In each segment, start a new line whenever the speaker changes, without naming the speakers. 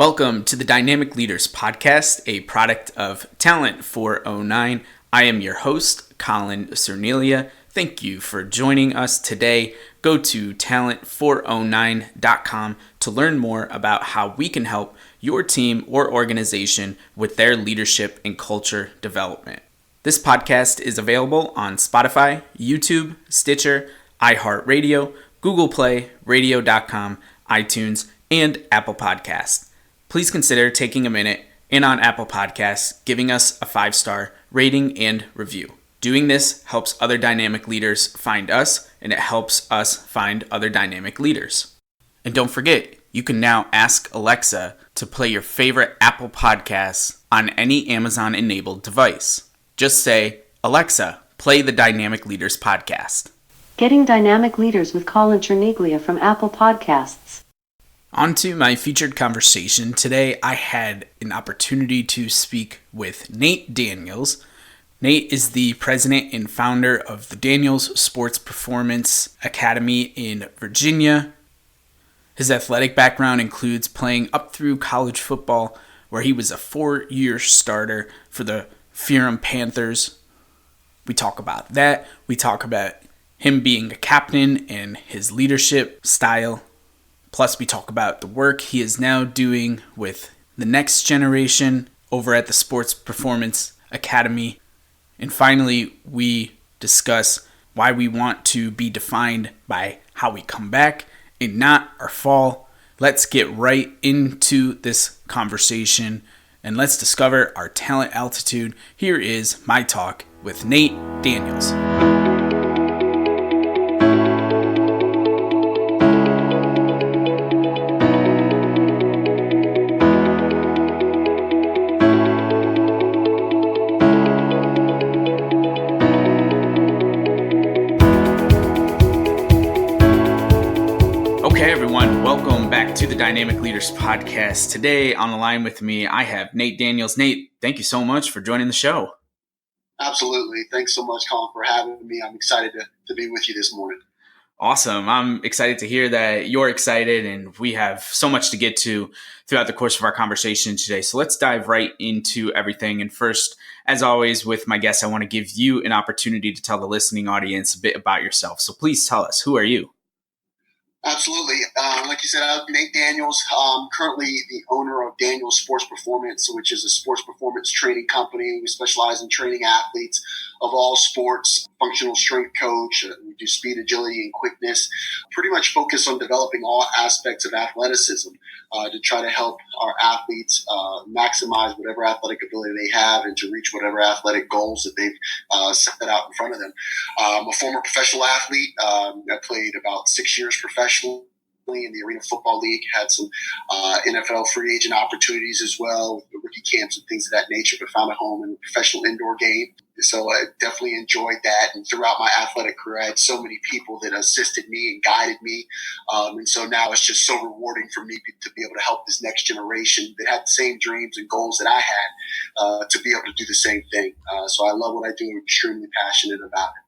Welcome to the Dynamic Leaders Podcast, a product of Talent 409. I am your host, Colin Cernelia. Thank you for joining us today. Go to talent409.com to learn more about how we can help your team or organization with their leadership and culture development. This podcast is available on Spotify, YouTube, Stitcher, iHeartRadio, Google Play, Radio.com, iTunes, and Apple Podcasts. Please consider taking a minute and on Apple Podcasts, giving us a 5-star rating and review. Doing this helps other dynamic leaders find us, and it helps us find other dynamic leaders. And don't forget, you can now ask Alexa to play your favorite Apple Podcasts on any Amazon-enabled device. Just say, Alexa, play the Dynamic Leaders Podcast.
Getting Dynamic Leaders with Colin Cernelia from Apple Podcasts.
On to my featured conversation. Today, I had an opportunity to speak with Nate Daniels. Nate is the president and founder of the Daniels Sports Performance Academy in Virginia. His athletic background includes playing up through college football, where he was a 4-year starter for the Ferrum Panthers. We talk about that. We talk about him being a captain and his leadership style. Plus, we talk about the work he is now doing with the next generation over at the Sports Performance Academy. And finally, we discuss why we want to be defined by how we come back and not our fall. Let's get right into this conversation and let's discover our talent altitude. Here is my talk with Nate Daniels. Okay, everyone, welcome back to the Dynamic Leaders Podcast. Today on the line with me, I have Nate Daniels. Nate, thank you so much for joining the show.
Absolutely. Thanks so much, Colin, for having me. I'm excited to be with you this morning.
Awesome. I'm excited to hear that you're excited, and we have so much to get to throughout the course of our conversation today. So let's dive right into everything. And first, as always, with my guests, I want to give you an opportunity to tell the listening audience a bit about yourself. So please tell us, who are you?
Absolutely. Like you said, I'm Nate Daniels. I'm currently the owner of Daniels Sports Performance, which is a sports performance training company. We specialize in training athletes of all sports, functional strength coach. We do speed, agility, and quickness. Pretty much focus on developing all aspects of athleticism to try to help our athletes maximize whatever athletic ability they have and to reach whatever athletic goals that they've set out in front of them. I'm a former professional athlete. I played about 6 years professionally in the Arena Football League, had some NFL free agent opportunities as well, with the rookie camps and things of that nature, but found a home in a professional indoor game. So I definitely enjoyed that. And throughout my athletic career, I had so many people that assisted me and guided me. And so now it's just so rewarding for me to be able to help this next generation that had the same dreams and goals that I had to be able to do the same thing. So I love what I do. I'm extremely passionate about it.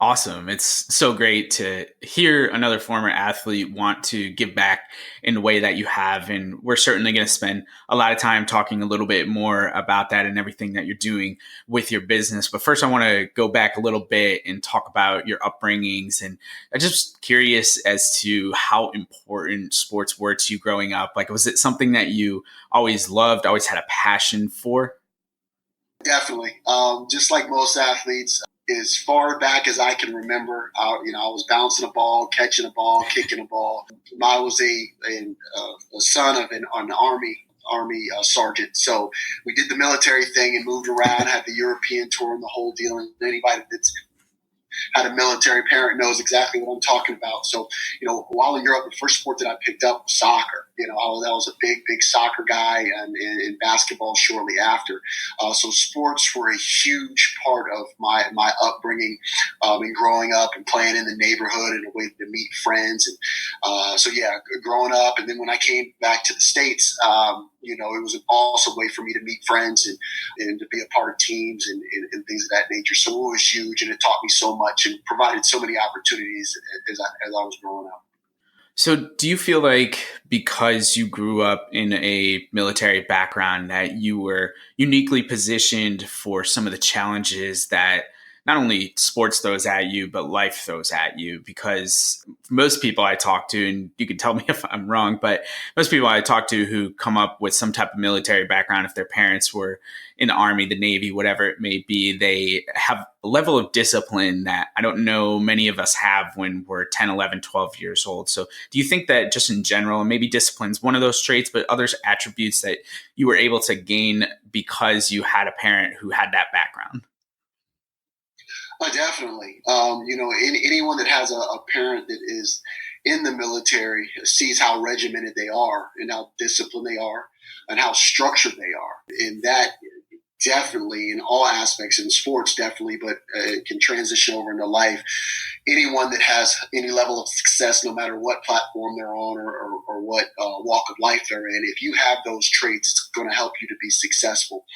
Awesome. It's so great to hear another former athlete want to give back in the way that you have. And we're certainly going to spend a lot of time talking a little bit more about that and everything that you're doing with your business. But first, I want to go back a little bit and talk about your upbringings. And I'm just curious as to how important sports were to you growing up. Like, was it something that you always loved, always had a passion for?
Definitely. Just like most athletes, as far back as I can remember, I was bouncing a ball, catching a ball, kicking a ball. I was a son of an army sergeant, so we did the military thing and moved around, had the European tour and the whole deal. And anybody that's had a military parent knows exactly what I'm talking about. So, while in Europe, the first sport that I picked up was soccer. I was a big soccer guy, and in basketball shortly after. So sports were a huge part of my upbringing and growing up and playing in the neighborhood and a way to meet friends. And growing up. And then when I came back to the States, it was an awesome way for me to meet friends and to be a part of teams and things of that nature. So it was huge, and it taught me so much and provided so many opportunities as I was growing up.
So do you feel like because you grew up in a military background that you were uniquely positioned for some of the challenges that not only sports throws at you, but life throws at you? Because most people I talk to, and you can tell me if I'm wrong, but most people I talk to who come up with some type of military background, if their parents were in the Army, the Navy, whatever it may be, they have a level of discipline that I don't know many of us have when we're 10, 11, 12 years old. So do you think that just in general, and maybe discipline's one of those traits, but other attributes that you were able to gain because you had a parent who had that background?
Definitely. Anyone that has a parent that is in the military sees how regimented they are and how disciplined they are and how structured they are. And that definitely in all aspects in sports, definitely, but it can transition over into life. Anyone that has any level of success, no matter what platform they're on or what walk of life they're in, if you have those traits, it's going to help you to be successful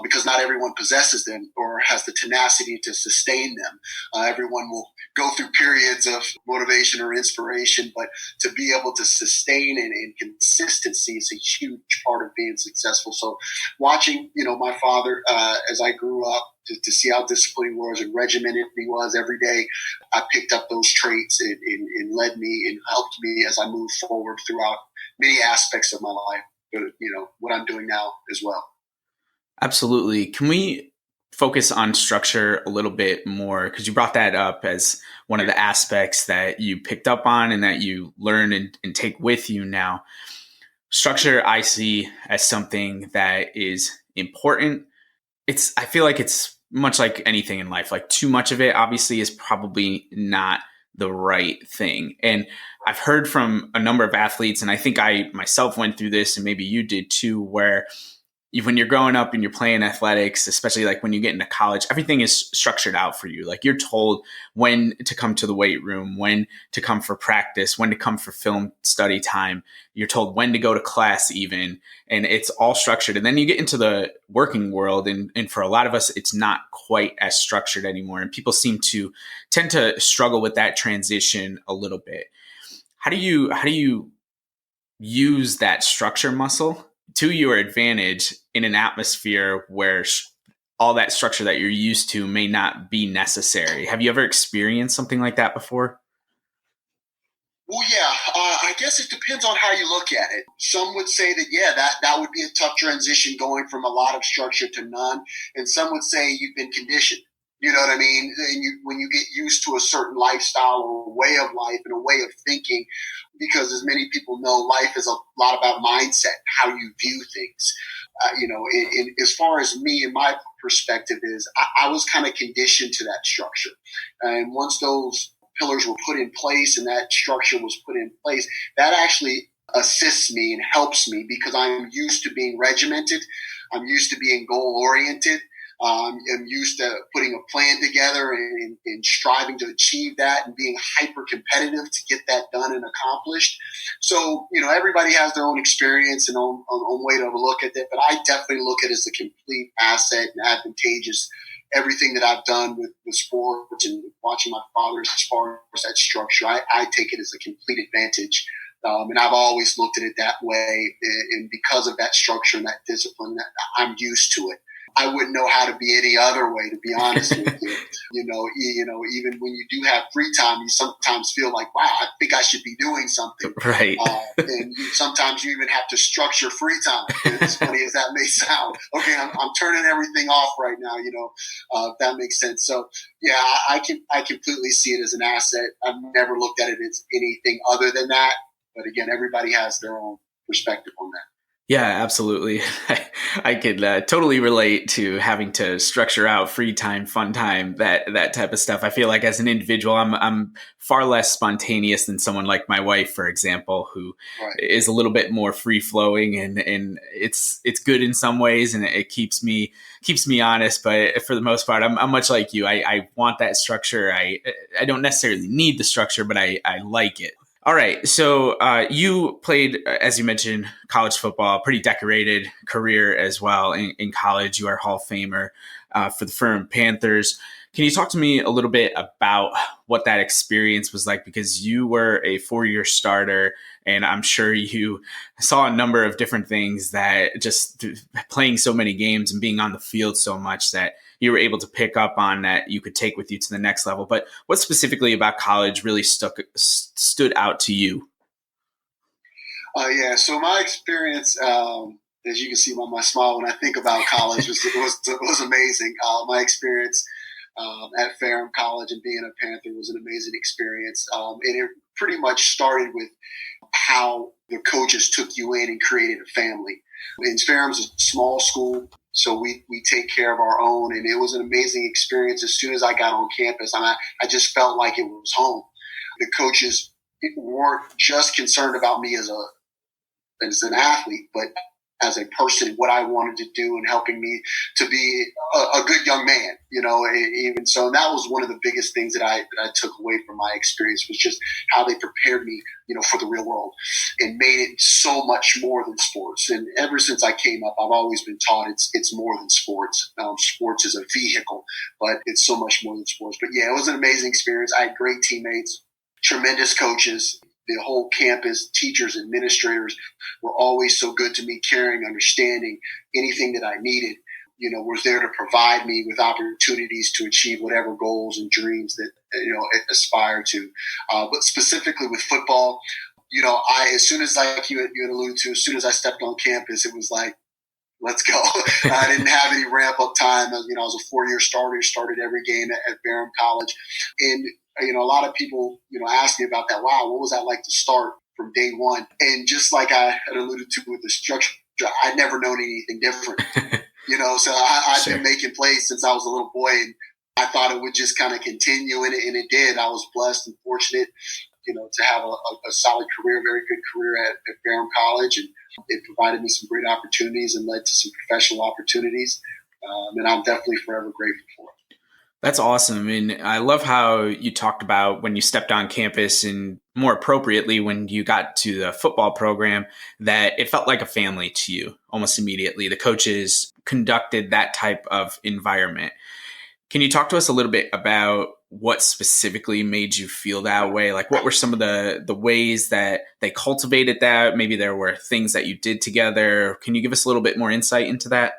because not everyone possesses them or has the tenacity to sustain them. Everyone will go through periods of motivation or inspiration, but to be able to sustain and consistency is a huge part of being successful. So watching, my father as I grew up, to see how disciplined he was and regimented he was every day, I picked up those traits and led me and helped me as I moved forward throughout many aspects of my life, what I'm doing now as well.
Absolutely. Can we focus on structure a little bit more? Because you brought that up as one of the aspects that you picked up on and that you learn and take with you now. Structure I see as something that is important. I feel like it's much like anything in life. Like too much of it obviously is probably not the right thing. And I've heard from a number of athletes, and I think I myself went through this, and maybe you did too, where when you're growing up and you're playing athletics, especially like when you get into college, everything is structured out for you. Like you're told when to come to the weight room, when to come for practice, when to come for film study time. You're told when to go to class even, and it's all structured. And then you get into the working world, and for a lot of us, it's not quite as structured anymore. And people tend to struggle with that transition a little bit. How do you use that structure muscle to your advantage in an atmosphere where all that structure that you're used to may not be necessary? Have you ever experienced something like that before?
Well, yeah, I guess it depends on how you look at it. Some would say that, yeah, that would be a tough transition going from a lot of structure to none. And some would say you've been conditioned. You know what I mean? And when you get used to a certain lifestyle or way of life and a way of thinking, because as many people know, life is a lot about mindset, how you view things. As far as me and my perspective is, I was kind of conditioned to that structure. And once those pillars were put in place and that structure was put in place, that actually assists me and helps me because I'm used to being regimented. I'm used to being goal oriented. I'm used to putting a plan together and striving to achieve that and being hyper competitive to get that done and accomplished. So, everybody has their own experience and own way to look at it, but I definitely look at it as a complete asset and advantageous. Everything that I've done with sports and watching my father as far as that structure, I take it as a complete advantage. And I've always looked at it that way. And because of that structure and that discipline, I'm used to it. I wouldn't know how to be any other way, to be honest with you. Even when you do have free time, you sometimes feel like, wow, I think I should be doing something.
Right.
And sometimes you even have to structure free time. As funny as that may sound. Okay, I'm turning everything off right now, if that makes sense. So, yeah, I completely see it as an asset. I've never looked at it as anything other than that. But again, everybody has their own perspective on that.
Yeah, absolutely. I could totally relate to having to structure out free time, fun time, that type of stuff. I feel like as an individual, I'm far less spontaneous than someone like my wife, for example, who is a little bit more free flowing, and it's good in some ways, and it keeps me honest. But for the most part, I'm much like you. I want that structure. I don't necessarily need the structure, but I like it. All right. So you played, as you mentioned, college football, pretty decorated career as well in college. You are a Hall of Famer for the Ferrum Panthers. Can you talk to me a little bit about what that experience was like? Because you were a 4-year starter, and I'm sure you saw a number of different things that just playing so many games and being on the field so much that you were able to pick up on that you could take with you to the next level. But what specifically about college really stood out to you?
Yeah, so my experience, as you can see by my smile when I think about college, was amazing. My experience at Ferrum College and being a Panther was an amazing experience. And it pretty much started with how the coaches took you in and created a family. And Ferrum's a small school, so we take care of our own, and it was an amazing experience. As soon as I got on campus, I just felt like it was home. The coaches weren't just concerned about me as an athlete, but as a person, what I wanted to do and helping me to be a good young man, even so. And that was one of the biggest things that I took away from my experience, was just how they prepared me, for the real world, and made it so much more than sports. And ever since I came up, I've always been taught it's more than sports. Sports is a vehicle, but it's so much more than sports. But yeah, it was an amazing experience. I had great teammates, tremendous coaches. The whole campus, teachers, administrators were always so good to me, caring, understanding anything that I needed, was there to provide me with opportunities to achieve whatever goals and dreams that, aspire to. But specifically with football, as soon as, like you had alluded to, as soon as I stepped on campus, it was like, let's go. I didn't have any ramp up time. I was a 4-year starter, started every game at Ferrum College. And a lot of people, ask me about that. Wow, what was that like to start from day one? And just like I had alluded to with the structure, I'd never known anything different. So I've been making plays since I was a little boy, and I thought it would just kind of continue, and it did. I was blessed and fortunate, to have a solid career, very good career at Ferrum College, and it provided me some great opportunities and led to some professional opportunities, and I'm definitely forever grateful for it.
That's awesome. And I love how you talked about when you stepped on campus, and more appropriately, when you got to the football program, that it felt like a family to you almost immediately. The coaches conducted that type of environment. Can you talk to us a little bit about what specifically made you feel that way? Like, what were some of the ways that they cultivated that? Maybe there were things that you did together. Can you give us a little bit more insight into that?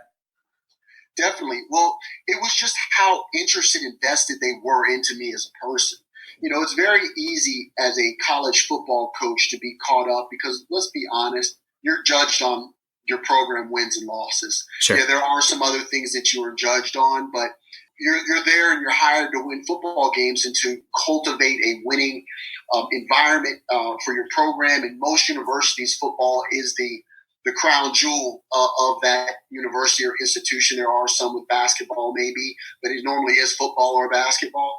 Definitely. Well, it was just how interested and invested they were into me as a person. It's very easy as a college football coach to be caught up because, let's be honest, you're judged on your program wins and losses.
Sure.
Yeah, there are some other things that you are judged on, but you're there and you're hired to win football games and to cultivate a winning environment for your program. And most universities, football is the crown jewel of that university or institution. There are some with basketball maybe, but it normally is football or basketball.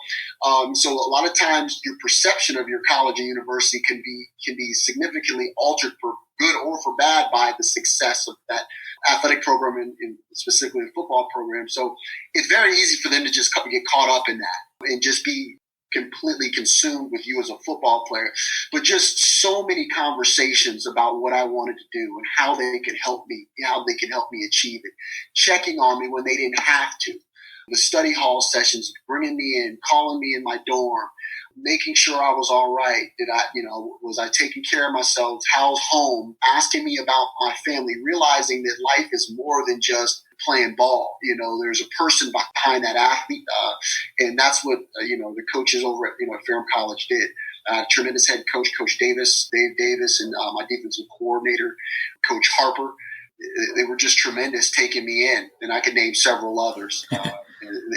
So a lot of times your perception of your college and university can be significantly altered for good or for bad by the success of that athletic program and specifically the football program. So it's very easy for them to just get caught up in that and just be completely consumed with you as a football player, but just so many conversations about what I wanted to do and how they could help me, achieve it, checking on me when they didn't have to. The study hall sessions, bringing me in, calling me in my dorm, making sure I was all right. Was I taking care of myself? How's home? Asking me about my family, realizing that life is more than just playing ball. There's a person behind that athlete, and that's what the coaches over at Ferrum College did. Tremendous head coach, Coach Dave Davis, and my defensive coordinator, Coach Harper. They were just tremendous taking me in, and I could name several others.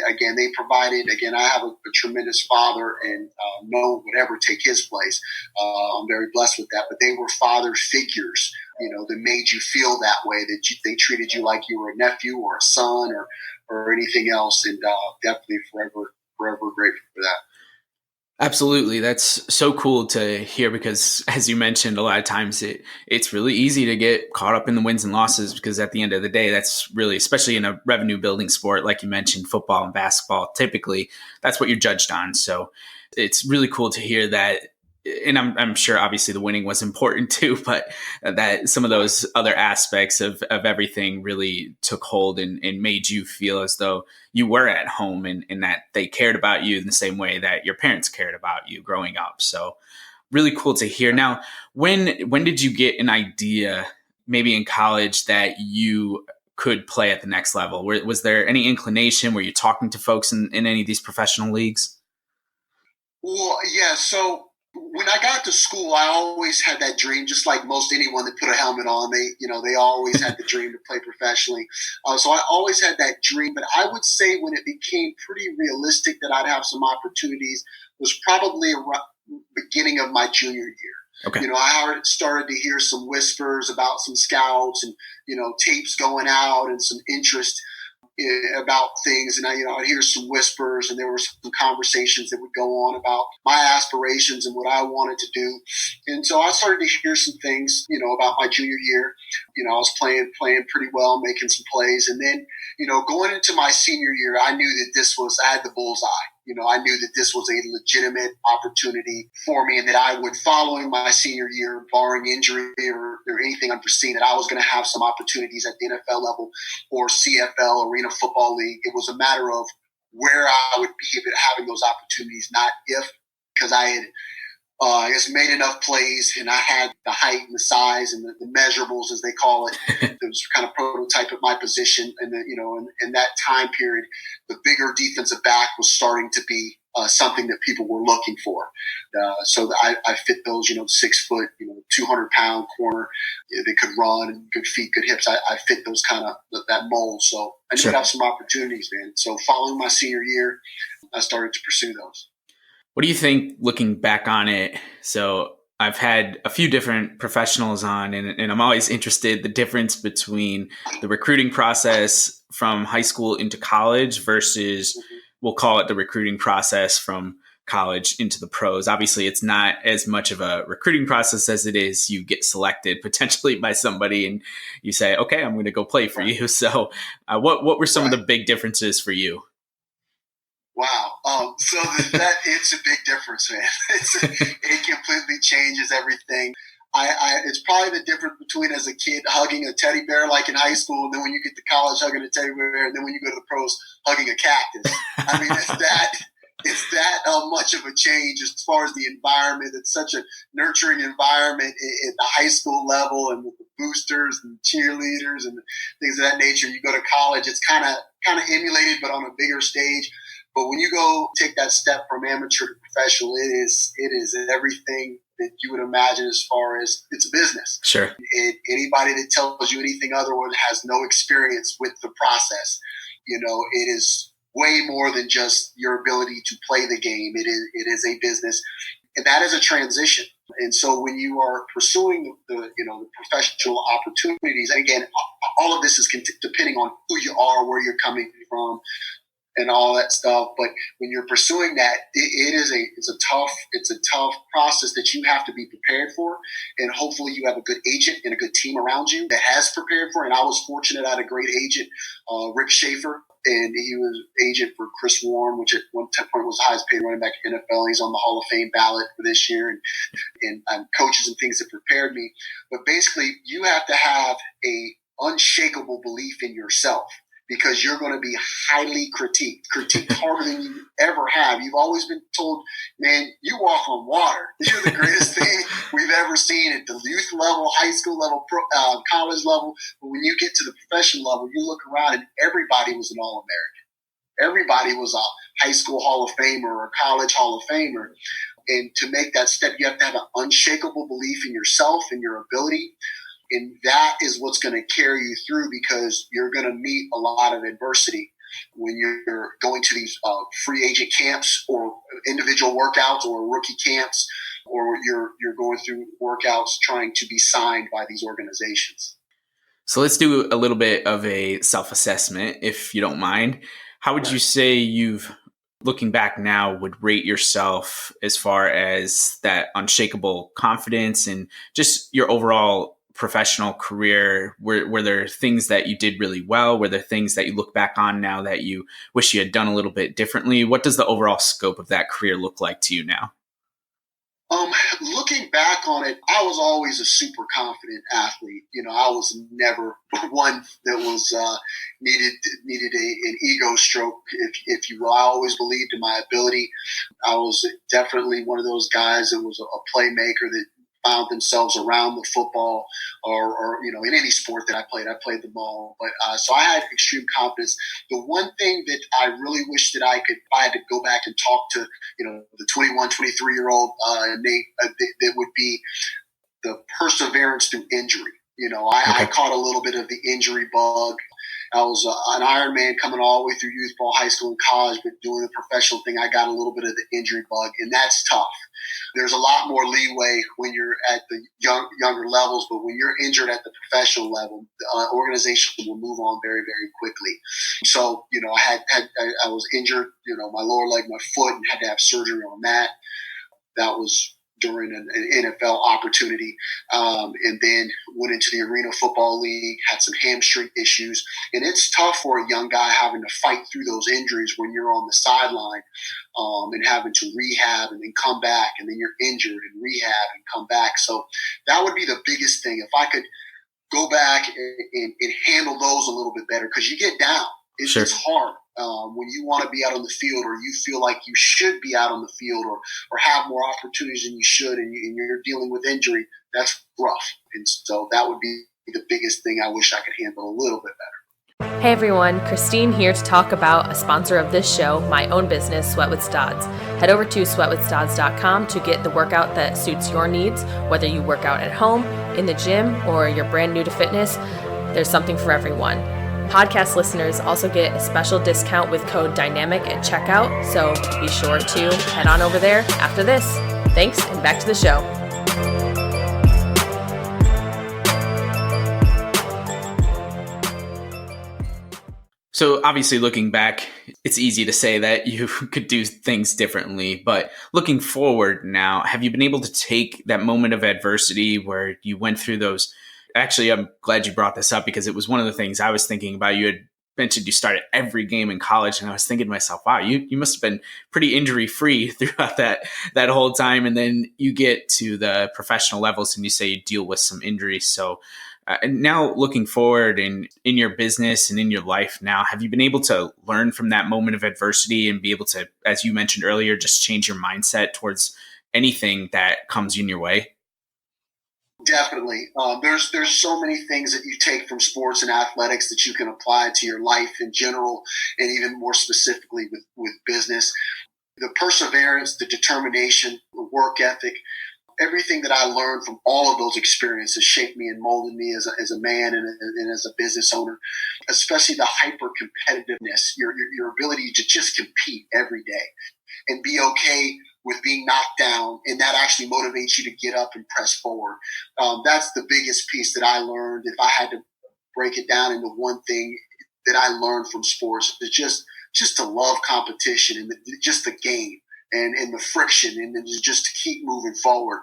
Again, they provided. Again, I have a tremendous father, and no one would ever take his place. I'm very blessed with that. But they were father figures, that made you feel that way. That they treated you like you were a nephew or a son or anything else. And definitely forever grateful for that.
Absolutely. That's so cool to hear because, as you mentioned, a lot of times it's really easy to get caught up in the wins and losses because at the end of the day, that's really, especially in a revenue building sport, like you mentioned, football and basketball, typically that's what you're judged on. So it's really cool to hear that and I'm sure obviously the winning was important too, but that some of those other aspects of everything really took hold and made you feel as though you were at home and that they cared about you in the same way that your parents cared about you growing up. So really cool to hear. Now, when did you get an idea, maybe in college, that you could play at the next level? Was there any inclination? Were you talking to folks in any of these professional leagues?
Well, yeah. So when I got to school, I always had that dream, just like most anyone that put a helmet on. They always had the dream to play professionally. So I always had that dream. But I would say when it became pretty realistic that I'd have some opportunities was probably around beginning of my junior year.
Okay.
I already started to hear some whispers about some scouts and, tapes going out and some interest about things. And I'd hear some whispers, and there were some conversations that would go on about my aspirations and what I wanted to do. And so I started to hear some things, about my junior year. I was playing pretty well, making some plays. And then, going into my senior year, I knew that I had the bullseye. I knew that this was a legitimate opportunity for me, and that I would, following my senior year, barring injury or anything unforeseen, that I was going to have some opportunities at the NFL level or CFL, Arena Football League. It was a matter of where I would be having those opportunities, not if, because I had made enough plays, and I had the height and the size and the measurables, as they call it. It was kind of prototype of my position. And in that time period, the bigger defensive back was starting to be something that people were looking for. So I fit those, 6 foot, 200-pound corner that could run, and good feet, good hips. I fit those kind of that mold. So I did have some opportunities, man. So following my senior year, I started to pursue those.
What do you think, looking back on it? So I've had a few different professionals on, and I'm always interested the difference between the recruiting process from high school into college versus, we'll call it the recruiting process from college into the pros. Obviously, it's not as much of a recruiting process as it is you get selected potentially by somebody and you say, okay, I'm going to go play for you. So what were some of the big differences for you?
Wow. So that it's a big difference, man. It completely changes everything. It's probably the difference between, as a kid, hugging a teddy bear like in high school, and then when you get to college, hugging a teddy bear, and then when you go to the pros, hugging a cactus. I mean, it's that much of a change as far as the environment. It's such a nurturing environment at the high school level, and with the boosters and cheerleaders and things of that nature. You go to college, it's kind of emulated, but on a bigger stage. But when you go take that step from amateur to professional, it is everything that you would imagine, as far as it's a business.
Sure.
Anybody that tells you anything otherwise has no experience with the process. It is way more than just your ability to play the game. It is a business, and that is a transition. And so when you are pursuing the professional opportunities, and again, all of this is depending on who you are, where you're coming from, and all that stuff. But when you're pursuing that, it's a tough process that you have to be prepared for. And hopefully you have a good agent and a good team around you that has prepared for it. And I was fortunate. I had a great agent, Rick Schaefer, and he was agent for Chris Warren, which at one point was the highest paid running back in the NFL. He's on the Hall of Fame ballot for this year, and coaches and things that prepared me. But basically, you have to have a unshakable belief in yourself, because you're going to be highly critiqued harder than you ever have. You've always been told, man, you walk on water. You're the greatest thing we've ever seen at the youth level, high school level, college level. But when you get to the professional level, you look around and everybody was an All-American. Everybody was a high school Hall of Famer or a college Hall of Famer. And to make that step, you have to have an unshakable belief in yourself and your ability. And that is what's going to carry you through, because you're going to meet a lot of adversity when you're going to these free agent camps or individual workouts or rookie camps, or you're going through workouts trying to be signed by these organizations.
So let's do a little bit of a self-assessment, if you don't mind. How would you say looking back now, would rate yourself as far as that unshakable confidence and just your overall professional career? Were there things that you did really well? Were there things that you look back on now that you wish you had done a little bit differently? What does the overall scope of that career look like to you now?
Looking back on it, I was always a super confident athlete. I was never one that was needed an ego stroke, if you will. I always believed in my ability. I was definitely one of those guys that was a playmaker that found themselves around the football or in any sport that I played them all. But so I had extreme confidence. The one thing that I really wish that I had to go back and talk to, the 21, 23-year-old Nate, that would be the perseverance through injury. I caught a little bit of the injury bug. I was an Ironman coming all the way through youth ball, high school, and college, but doing the professional thing, I got a little bit of the injury bug, and that's tough. There's a lot more leeway when you're at the younger levels, but when you're injured at the professional level, the organization will move on very, very quickly. So, I was injured, my lower leg, my foot, and had to have surgery on that. That was during an NFL opportunity, and then went into the Arena Football League, had some hamstring issues. And it's tough for a young guy having to fight through those injuries when you're on the sideline, and having to rehab and then come back, and then you're injured and rehab and come back. So that would be the biggest thing. If I could go back and handle those a little bit better, because you get down. It's hard. When you want to be out on the field, or you feel like you should be out on the field, or have more opportunities than you should, and you're dealing with injury, that's rough. And so that would be the biggest thing I wish I could handle a little bit better.
Hey everyone, Christine here to talk about a sponsor of this show, my own business, Sweat with Stods. Head over to sweatwithstods.com to get the workout that suits your needs, whether you work out at home, in the gym, or you're brand new to fitness. There's something for everyone. Podcast listeners also get a special discount with code DYNAMIC at checkout, so be sure to head on over there after this. Thanks, and back to the show.
So obviously looking back, it's easy to say that you could do things differently, but looking forward now, have you been able to take that moment of adversity where you went through those? Actually, I'm glad you brought this up, because it was one of the things I was thinking about. You had mentioned you started every game in college, and I was thinking to myself, wow, you must have been pretty injury-free throughout that whole time. And then you get to the professional levels and you say you deal with some injuries. So now looking forward in your business and in your life now, have you been able to learn from that moment of adversity and be able to, as you mentioned earlier, just change your mindset towards anything that comes in your way?
Definitely. There's so many things that you take from sports and athletics that you can apply to your life in general, and even more specifically with business. The perseverance, the determination, the work ethic, everything that I learned from all of those experiences shaped me and molded me as a man and as a business owner, especially the hyper competitiveness, your ability to just compete every day and be okay with being knocked down, and that actually motivates you to get up and press forward. That's the biggest piece that I learned. If I had to break it down into one thing that I learned from sports, is just to love competition and just the game and the friction, and then just to keep moving forward.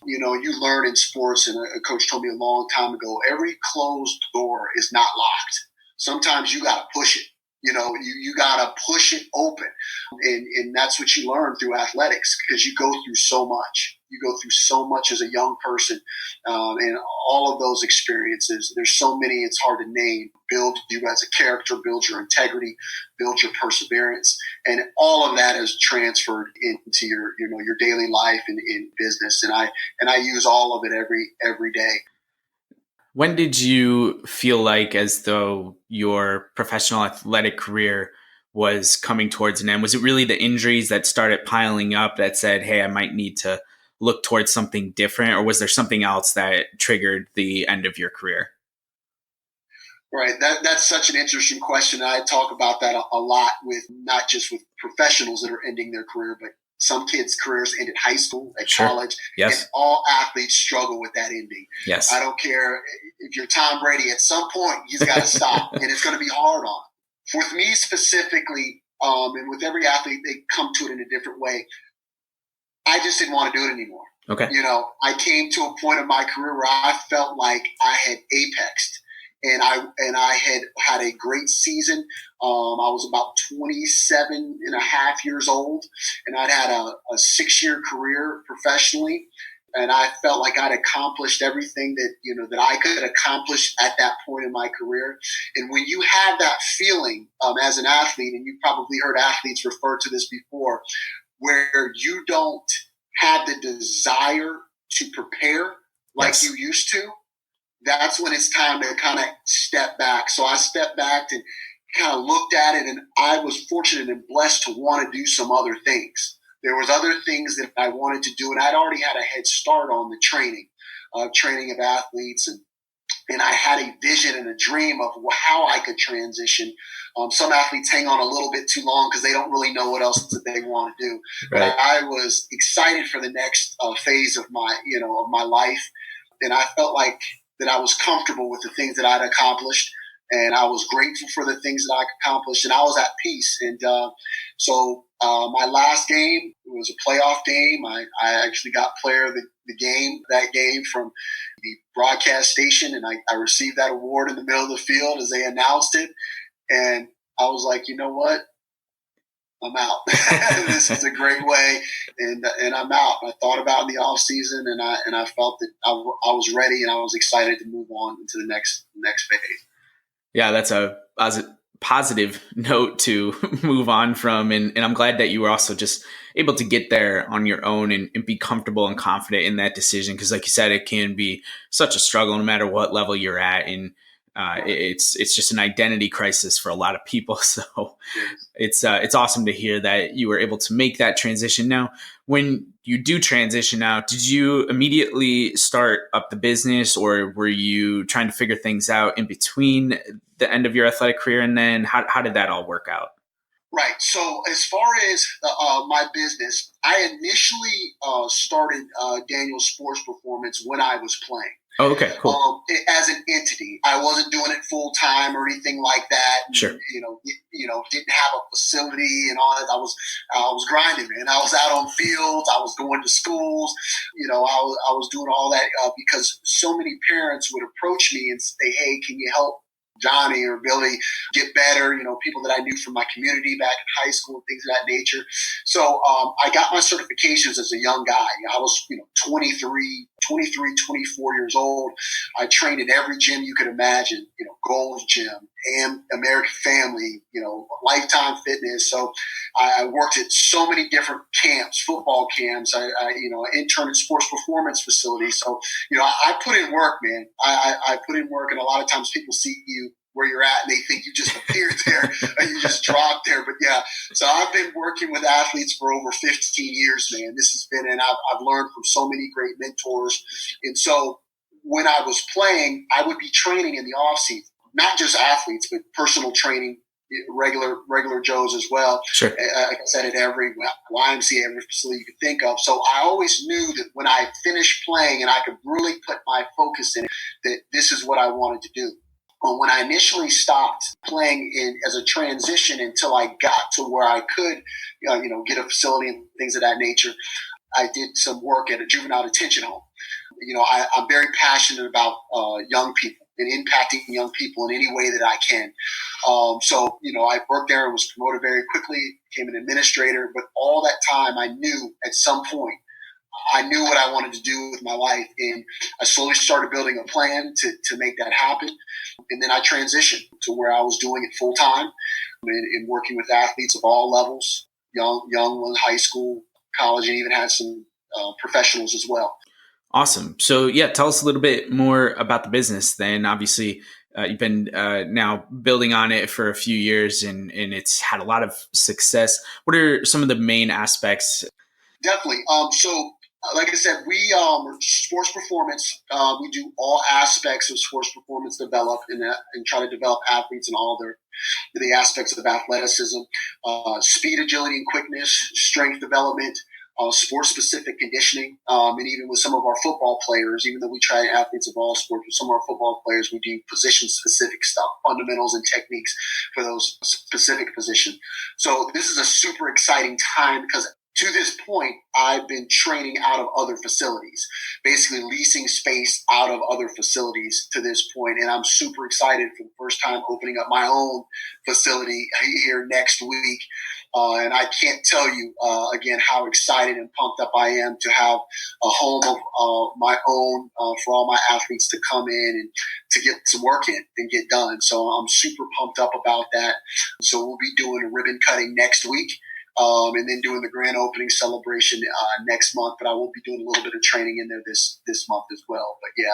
You learn in sports, and a coach told me a long time ago, every closed door is not locked. Sometimes you got to push it. You got to push it open. And that's what you learn through athletics, because you go through so much. You go through so much as a young person, and all of those experiences. There's so many, it's hard to name. Build you as a character, build your integrity, build your perseverance. And all of that is transferred into your daily life and in business. And I use all of it every day.
When did you feel like as though your professional athletic career was coming towards an end? Was it really the injuries that started piling up that said, hey, I might need to look towards something different? Or was there something else that triggered the end of your career?
Right. That's such an interesting question. I talk about that a lot with not just with professionals that are ending their career, but some kids' careers end at high school, at college.
Yes.
And all athletes struggle with that ending.
Yes.
I don't care if you're Tom Brady. At some point, he's got to stop, and it's going to be hard on him. With me specifically, and with every athlete, they come to it in a different way. I just didn't want to do it anymore.
Okay.
I came to a point in my career where I felt like I had apexed, and I had a great season. I was about 27 and a half years old, and I'd had a 6-year career professionally. And I felt like I'd accomplished everything that I could accomplish at that point in my career. And when you have that feeling as an athlete, and you've probably heard athletes refer to this before, where you don't have the desire to prepare like
Yes.
you used to, that's when it's time to kind of step back. So I stepped back and kind of looked at it, and I was fortunate and blessed to want to do some other things. There was other things that I wanted to do, and I'd already had a head start on the training of athletes, and I had a vision and a dream of how I could transition. Some athletes hang on a little bit too long because they don't really know what else that they want to do.
Right.
But I was excited for the next phase of my life, and I felt like that I was comfortable with the things that I'd accomplished, and I was grateful for the things that I accomplished, and I was at peace. And so my last game was a playoff game. I actually got player of the game that game from the broadcast station, and I received that award in the middle of the field as they announced it. And I was like, you know what? I'm out. This is a great way, and I'm out. I thought about it in the off season, and I felt that I was ready, and I was excited to move on into the next phase.
Yeah, that's a positive note to move on from. And I'm glad that you were also just able to get there on your own and be comfortable and confident in that decision. Because like you said, it can be such a struggle no matter what level you're at. And it's just an identity crisis for a lot of people. So it's awesome to hear that you were able to make that transition. Now, when you do transition out, did you immediately start up the business, or were you trying to figure things out in between the end of your athletic career? And then how did that all work out?
Right. So as far as my business, I initially started Daniel Sports Performance when I was playing.
Oh, okay, cool.
As an entity, I wasn't doing it full time or anything like that.
Sure.
Didn't have a facility and all that. I was grinding, man. I was out on fields. I was going to schools. I was doing all that because so many parents would approach me and say, "Hey, can you help Johnny or Billy get better?" People that I knew from my community back in high school, things of that nature. So I got my certifications as a young guy. I was 23, 24 years old. I trained in every gym you could imagine, Gold's Gym, and American Family, Lifetime Fitness. So I worked at so many different camps, football camps. I interned at sports performance facilities. So, I put in work, man. I put in work, and a lot of times people see you where you're at and they think you just appeared there and you just dropped there. But yeah, so I've been working with athletes for over 15 years, man. This has been, and I've learned from so many great mentors. And so when I was playing, I would be training in the off season, not just athletes, but personal training, regular Joes as well.
Sure.
Like I said, at every YMCA, every facility you could think of. So I always knew that when I finished playing and I could really put my focus in it, that this is what I wanted to do. When I initially stopped playing as a transition until I got to where I could, get a facility and things of that nature, I did some work at a juvenile detention home. I'm very passionate about young people and impacting young people in any way that I can. So I worked there and was promoted very quickly, became an administrator. But all that time, I knew at some point, I knew what I wanted to do with my life, and I slowly started building a plan to make that happen. And then I transitioned to where I was doing it full time and working with athletes of all levels, young ones, high school, college, and even had some professionals as well.
Awesome. So yeah, tell us a little bit more about the business then. Obviously, you've been now building on it for a few years and it's had a lot of success. What are some of the main aspects?
Definitely. So like I said, we sports performance. We do all aspects of sports performance develop and try to develop athletes in all the aspects of athleticism, speed, agility, and quickness, strength development, sport-specific conditioning, and even with some of our football players, even though we try athletes of all sports, with some of our football players, we do position-specific stuff, fundamentals and techniques for those specific positions. So this is a super exciting time because to this point, I've been training out of other facilities, basically leasing space out of other facilities to this point. And I'm super excited for the first time opening up my own facility here next week. And I can't tell you, again, how excited and pumped up I am to have a home of my own for all my athletes to come in and to get some work in and get done. So I'm super pumped up about that. So we'll be doing a ribbon cutting next week. And then doing the grand opening celebration next month. But I will be doing a little bit of training in there this month as well. But yeah,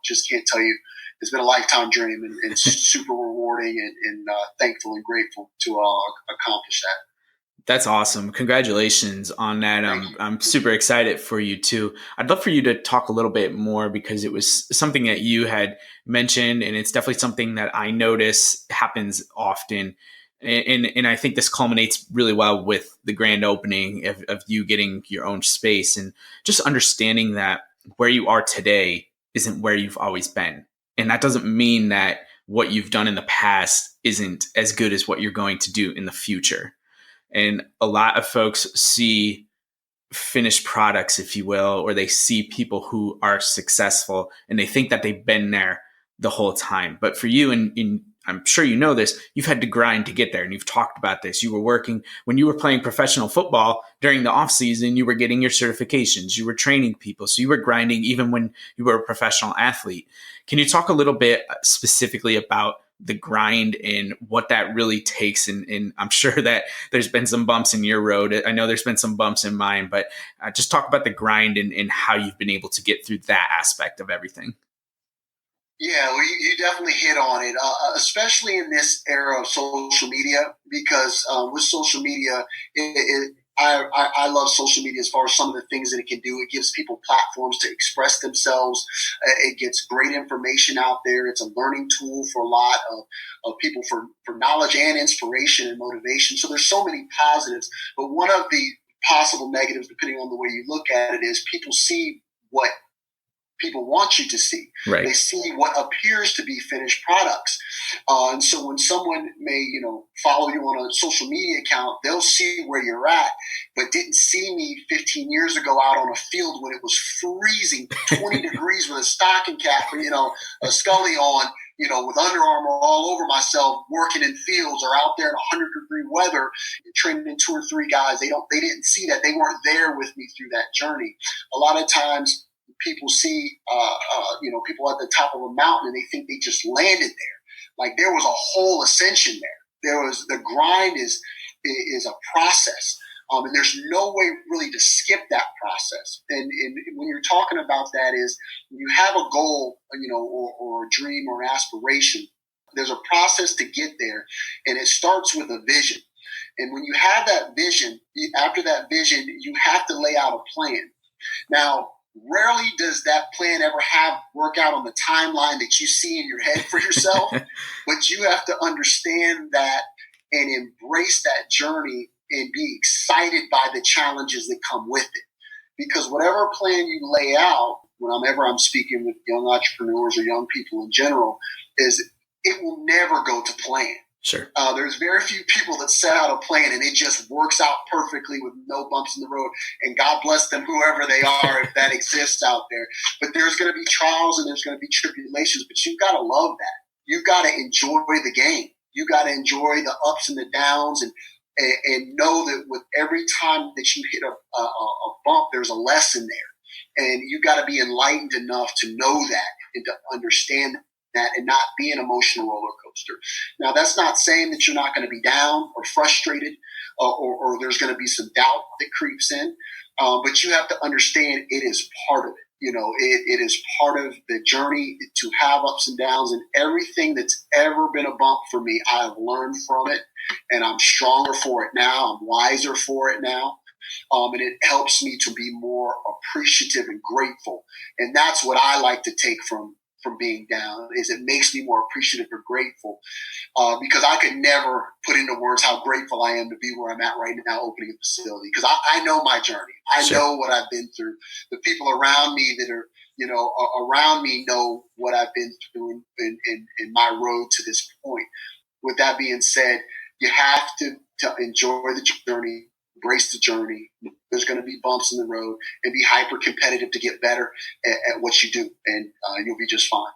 just can't tell you. It's been a lifetime journey and super rewarding and thankful and grateful to accomplish that.
That's awesome. Congratulations on that. I'm super excited for you too. I'd love for you to talk a little bit more because it was something that you had mentioned, and it's definitely something that I notice happens often. And I think this culminates really well with the grand opening of you getting your own space and just understanding that where you are today isn't where you've always been. And that doesn't mean that what you've done in the past isn't as good as what you're going to do in the future. And a lot of folks see finished products, if you will, or they see people who are successful and they think that they've been there the whole time. But for you, and I'm sure you know this, you've had to grind to get there, and you've talked about this. You were working when you were playing professional football during the off season, you were getting your certifications, you were training people. So you were grinding even when you were a professional athlete. Can you talk a little bit specifically about the grind and what that really takes? And I'm sure that there's been some bumps in your road. I know there's been some bumps in mine, but just talk about the grind and how you've been able to get through that aspect of everything.
Yeah, well, you definitely hit on it, especially in this era of social media, because with social media, I love social media as far as some of the things that it can do. It gives people platforms to express themselves. It gets great information out there. It's a learning tool for a lot of people for knowledge and inspiration and motivation. So there's so many positives. But one of the possible negatives, depending on the way you look at it, is people see what people want you to see. Right. They see what appears to be finished products. And so when someone may, follow you on a social media account, they'll see where you're at, but didn't see me 15 years ago out on a field when it was freezing 20 degrees with a stocking cap, a scully on, with Under Armour all over myself, working in fields or out there in 100-degree weather, training in 2 or 3 guys. They didn't see that. They weren't there with me through that journey. A lot of times, people see, people at the top of a mountain and they think they just landed there. Like there was a whole ascension there. The grind is a process. And there's no way really to skip that process. And when you're talking about that is when you have a goal, or a dream or an aspiration, there's a process to get there. And it starts with a vision. And when you have that vision, after that vision, you have to lay out a plan. Now, rarely does that plan ever work out on the timeline that you see in your head for yourself, but you have to understand that and embrace that journey and be excited by the challenges that come with it. Because whatever plan you lay out, whenever I'm speaking with young entrepreneurs or young people in general, is it will never go to plan.
Sure.
There's very few people that set out a plan and it just works out perfectly with no bumps in the road. And God bless them, whoever they are, if that exists out there. But there's going to be trials and there's going to be tribulations. But you've got to love that. You've got to enjoy the game. You got to enjoy the ups and the downs and know that with every time that you hit a bump, there's a lesson there. And you got to be enlightened enough to know that and to understand that and not be an emotional roller coaster. Now, that's not saying that you're not going to be down or frustrated or there's going to be some doubt that creeps in, but you have to understand it is part of it. It is part of the journey to have ups and downs, and everything that's ever been a bump for me, I have learned from it, and I'm stronger for it now. I'm wiser for it now. And it helps me to be more appreciative and grateful. And that's what I like to take from being down, is it makes me more appreciative or grateful, because I could never put into words how grateful I am to be where I'm at right now, opening a facility, because I know my journey. I know what I've been through. The people around me that are, around me know what I've been through in my road to this point. With that being said, you have to enjoy the journey, embrace the journey. There's going to be bumps in the road, and be hyper competitive to get better at what you do, and you'll be just fine.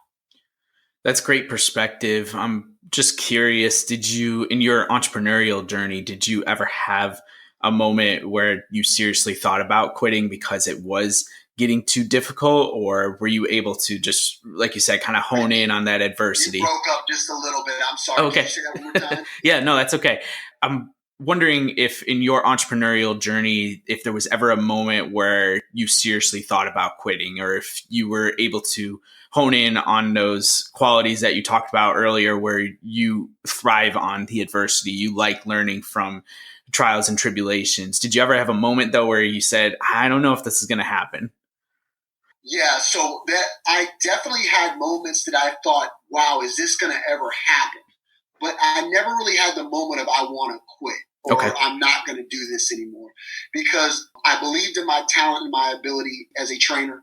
That's great perspective. I'm just curious, did you, in your entrepreneurial journey, did you ever have a moment where you seriously thought about quitting because it was getting too difficult, or were you able to just, like you said, kind of hone in on that adversity?
You broke up just a little bit. I'm sorry.
Okay.
Can you say that one more time?
Yeah, no, that's okay. I'm wondering if in your entrepreneurial journey, if there was ever a moment where you seriously thought about quitting, or if you were able to hone in on those qualities that you talked about earlier, where you thrive on the adversity, you like learning from trials and tribulations. Did you ever have a moment though where you said, I don't know if this is going to happen?
Yeah, so that I definitely had moments that I thought, wow, is this going to ever happen? But I never really had the moment of I want to quit, or I'm not going to do this anymore, because I believed in my talent and my ability as a trainer.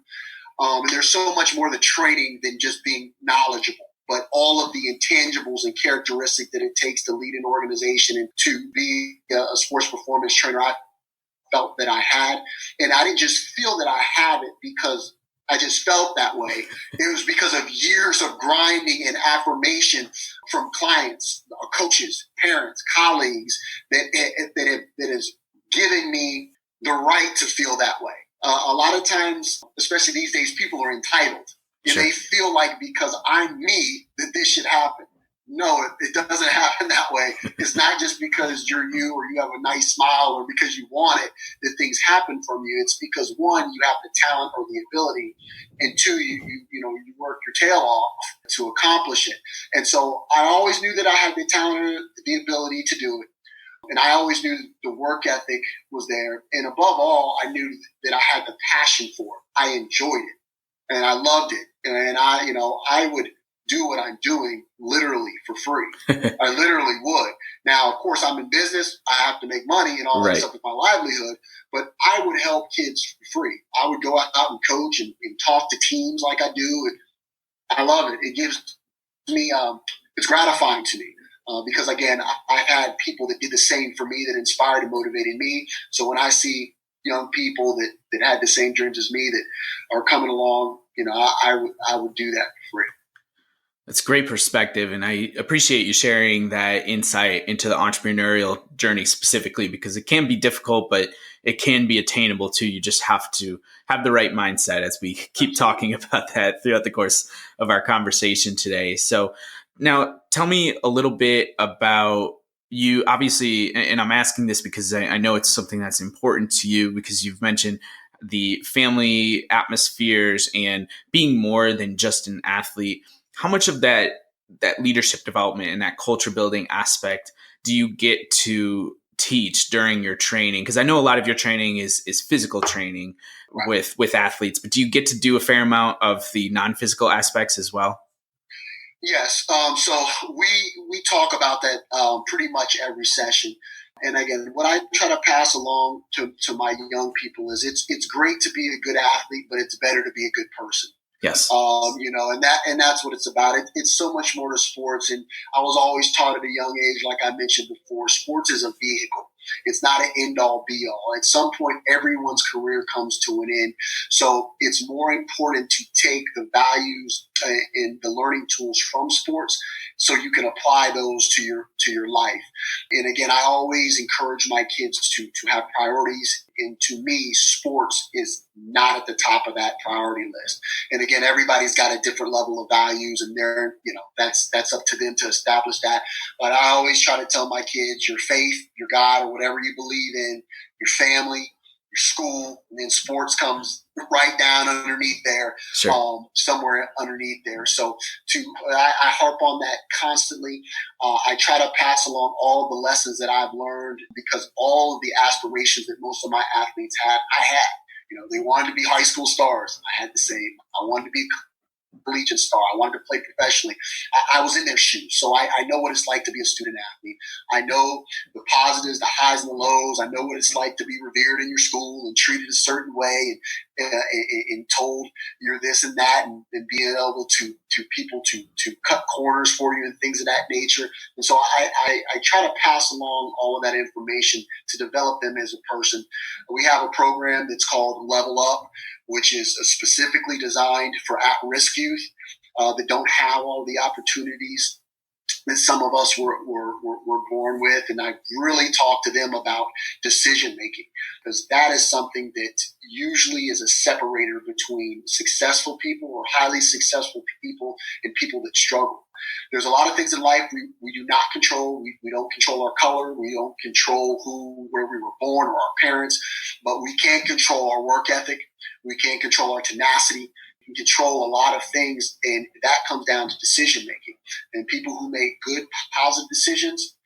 And there's so much more to training than just being knowledgeable, but all of the intangibles and characteristics that it takes to lead an organization and to be a sports performance trainer, I felt that I had. And I didn't just feel that I had it because I just felt that way. It was because of years of grinding and affirmation from clients, coaches, parents, colleagues that has given me the right to feel that way. A lot of times, especially these days, people are entitled. And they feel like because I'm me that this should happen. No, it doesn't happen that way. It's not just because you're you or you have a nice smile or because you want it that things happen from you. It's because, one, you have the talent or the ability, and two, you work your tail off to accomplish it. And so I always knew that I had the talent or the ability to do it. And I always knew the work ethic was there. And above all, I knew that I had the passion for it. I enjoyed it and I loved it. And I would do what I'm doing literally for free. I literally would. Now, of course, I'm in business. I have to make money and all that stuff with my livelihood, but I would help kids for free. I would go out and coach and talk to teams like I do. And I love it. It gives me, it's gratifying to me. Because again, I've had people that did the same for me, that inspired and motivated me. So when I see young people that had the same dreams as me that are coming along, I would do that for free.
That's great perspective. And I appreciate you sharing that insight into the entrepreneurial journey specifically, because it can be difficult, but it can be attainable too. You just have to have the right mindset, as we keep talking about that throughout the course of our conversation today. So now tell me a little bit about you, obviously, and I'm asking this because I know it's something that's important to you, because you've mentioned the family atmospheres and being more than just an athlete. How much of that leadership development and that culture building aspect do you get to teach during your training? Because I know a lot of your training is physical training with athletes, but do you get to do a fair amount of the non-physical aspects as well?
Yes. So we talk about that pretty much every session. And again, what I try to pass along to my young people is it's great to be a good athlete, but it's better to be a good person.
Yes.
And that's what it's about. It's so much more to sports. And I was always taught at a young age, like I mentioned before, sports is a vehicle. It's not an end-all, be-all. At some point, everyone's career comes to an end. So it's more important to take the values and the learning tools from sports so you can apply those to your life. And again, I always encourage my kids to have priorities. And to me, sports is not at the top of that priority list. And again, everybody's got a different level of values, and that's up to them to establish that. But I always try to tell my kids, your faith, your God, or whatever you believe in, your family, your school, and then sports right down underneath there, somewhere underneath there. So I harp on that constantly. I try to pass along all the lessons that I've learned, because all of the aspirations that most of my athletes had, I had. They wanted to be high school stars. I had the same. I wanted to be a collegiate star. I wanted to play professionally. I was in their shoes. So I know what it's like to be a student athlete. I know the positives, the highs and the lows. I know what it's like to be revered in your school and treated a certain way. And and told you're this and that, and being able to people to cut corners for you and things of that nature. And so I try to pass along all of that information to develop them as a person. We have a program that's called Level Up, which is specifically designed for at-risk youth that don't have all the opportunities that some of us were born with. And I really talk to them about decision making, because that is something that usually is a separator between successful people or highly successful people and people that struggle. There's a lot of things in life we do not control. We don't control our color. We don't control where we were born or our parents, but we can control our work ethic. We can control our tenacity. We can control a lot of things, and that comes down to decision making. And people who make good, positive decisions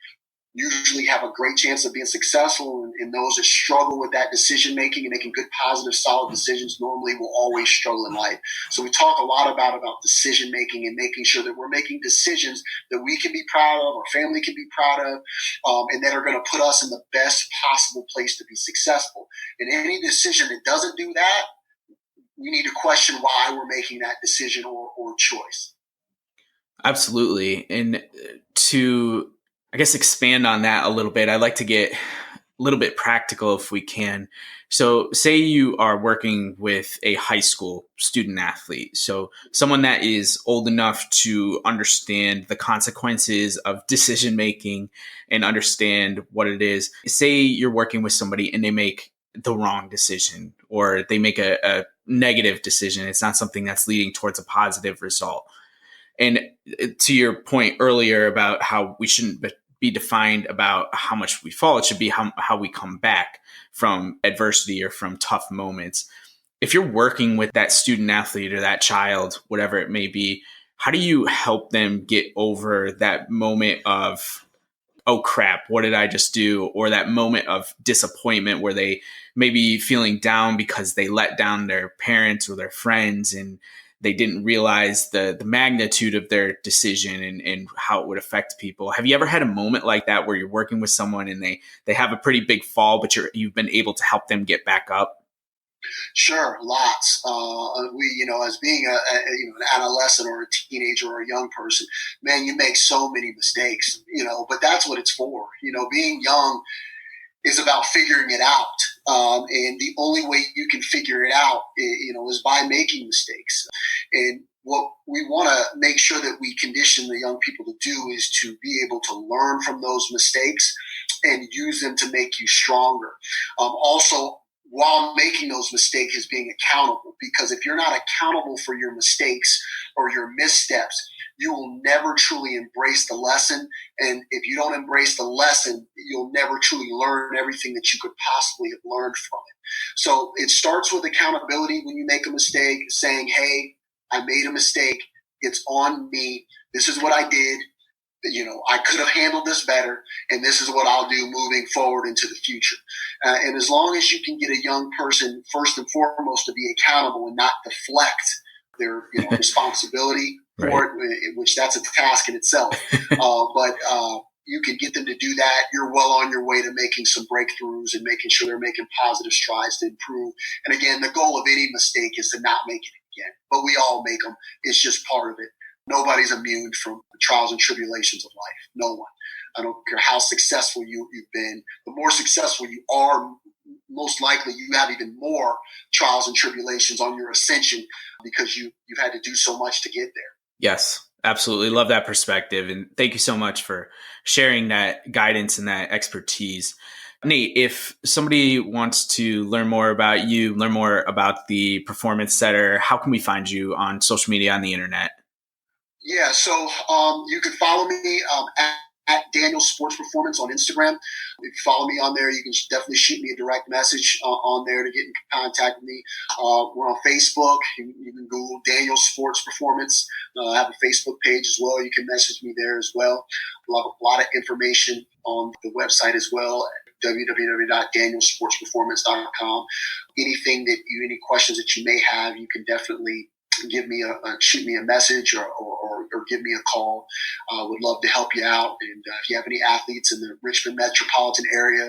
usually have a great chance of being successful, and those that struggle with that decision making and making good, positive, solid decisions normally will always struggle in life. So we talk a lot about decision making and making sure that we're making decisions that we can be proud of, our family can be proud of, and that are going to put us in the best possible place to be successful. And any decision that doesn't do that, we need to question why we're making that decision or choice.
Absolutely. And to, I guess, expand on that a little bit, I'd like to get a little bit practical if we can. So say you are working with a high school student athlete, so someone that is old enough to understand the consequences of decision making and understand what it is. Say you're working with somebody and they make the wrong decision, or they make a negative decision. It's not something that's leading towards a positive result. And to your point earlier about how we shouldn't be defined about how much we fall, it should be how we come back from adversity or from tough moments. If you're working with that student athlete or that child, whatever it may be, how do you help them get over that moment of, oh crap, what did I just do? Or that moment of disappointment where they may be feeling down because they let down their parents or their friends and they didn't realize the magnitude of their decision and how it would affect people. Have you ever had a moment like that where you're working with someone and they have a pretty big fall, but you've been able to help them get back up?
Sure, lots. As being an adolescent or a teenager or a young person, man, you make so many mistakes, but that's what it's for. Being young is about figuring it out. And the only way you can figure it out, is by making mistakes. And what we want to make sure that we condition the young people to do is to be able to learn from those mistakes and use them to make you stronger. Also, while making those mistakes, is being accountable, because if you're not accountable for your mistakes or your missteps, you will never truly embrace the lesson. And if you don't embrace the lesson, you'll never truly learn everything that you could possibly have learned from it. So it starts with accountability when you make a mistake, saying, hey, I made a mistake. It's on me. This is what I did. I could have handled this better, and this is what I'll do moving forward into the future. And as long as you can get a young person, first and foremost, to be accountable and not deflect their responsibility for it, which that's a task in itself. But you can get them to do that. You're well on your way to making some breakthroughs and making sure they're making positive strides to improve. And again, the goal of any mistake is to not make it again. But we all make them. It's just part of it. Nobody's immune from the trials and tribulations of life. No one. I don't care how successful you've been. The more successful you are, most likely you have even more trials and tribulations on your ascension because you've had to do so much to get there.
Yes, absolutely. Love that perspective. And thank you so much for sharing that guidance and that expertise. Nate, if somebody wants to learn more about you, learn more about the Performance Center, how can we find you on social media, on the internet?
Yeah, so you can follow me at Daniel Sports Performance on Instagram. If you follow me on there, you can definitely shoot me a direct message on there to get in contact with me. We're on Facebook. You can Google Daniel Sports Performance. I have a Facebook page as well. You can message me there as well. We'll have a lot of information on the website as well, www.danielsportsperformance.com. Any questions that you may have, you can definitely shoot me a message or give me a call. Would love to help you out. And if you have any athletes in the Richmond metropolitan area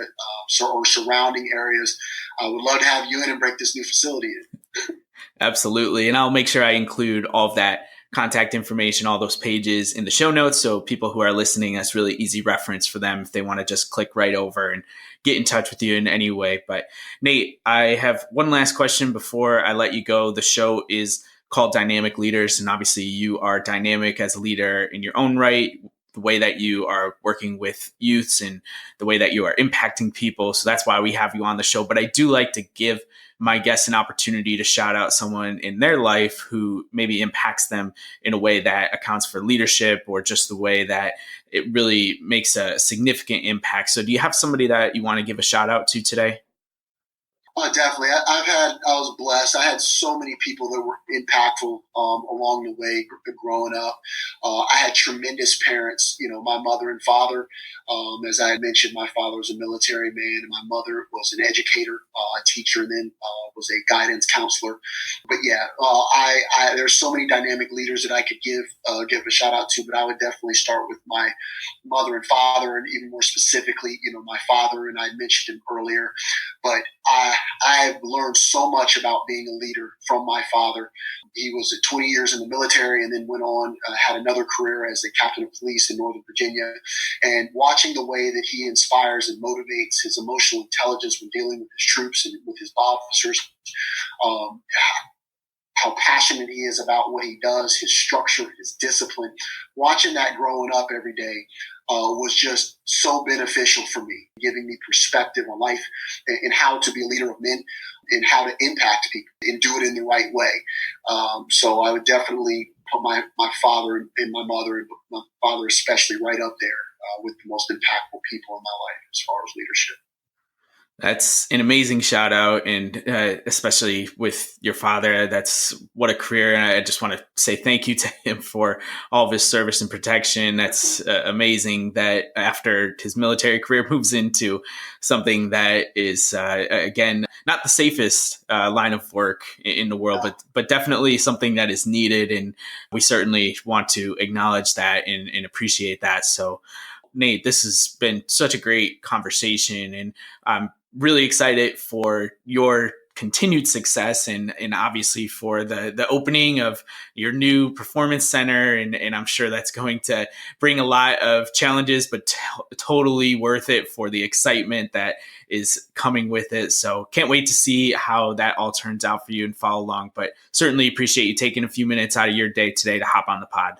or surrounding areas, I would love to have you in and break this new facility in.
Absolutely. And I'll make sure I include all of that contact information, all those pages in the show notes. So people who are listening, that's really easy reference for them if they want to just click right over and get in touch with you in any way. But Nate, I have one last question before I let you go. The show is called Dynamic Leaders. And obviously you are dynamic as a leader in your own right, the way that you are working with youths and the way that you are impacting people. So that's why we have you on the show. But I do like to give my guests an opportunity to shout out someone in their life who maybe impacts them in a way that accounts for leadership or just the way that it really makes a significant impact. So do you have somebody that you want to give a shout out to today?
Definitely. I was blessed. I had so many people that were impactful along the way growing up. I had tremendous parents, my mother and father. As I had mentioned, my father was a military man and my mother was an educator, a teacher, and then was a guidance counselor. But yeah, there's so many dynamic leaders that I could give a shout out to, but I would definitely start with my mother and father, and even more specifically, my father, and I mentioned him earlier. But I've learned so much about being a leader from my father. He was 20 years in the military and then went on, had another career as a captain of police in Northern Virginia. And watching the way that he inspires and motivates, his emotional intelligence when dealing with his troops and with his officers, how passionate he is about what he does, his structure, his discipline. Watching that growing up every day was just so beneficial for me, giving me perspective on life and how to be a leader of men and how to impact people and do it in the right way. So I would definitely put my father and my mother, and my father especially, right up there with the most impactful people in my life as far as leadership.
That's an amazing shout out. And especially with your father, that's what a career. And I just want to say thank you to him for all of his service and protection. That's amazing that after his military career moves into something that is, again, not the safest line of work in the world, but definitely something that is needed. And we certainly want to acknowledge that and appreciate that. So Nate, this has been such a great conversation, and I'm really excited for your continued success and obviously for the opening of your new performance center. And I'm sure that's going to bring a lot of challenges, but totally worth it for the excitement that is coming with it. So can't wait to see how that all turns out for you and follow along, but certainly appreciate you taking a few minutes out of your day today to hop on the pod.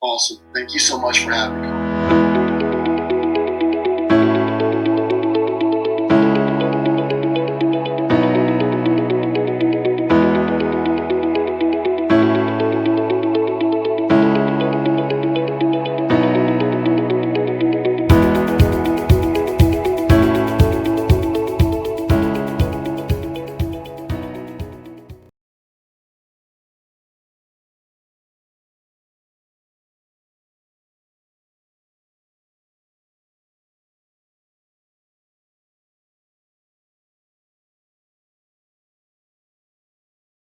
Awesome. Thank you so much for having me.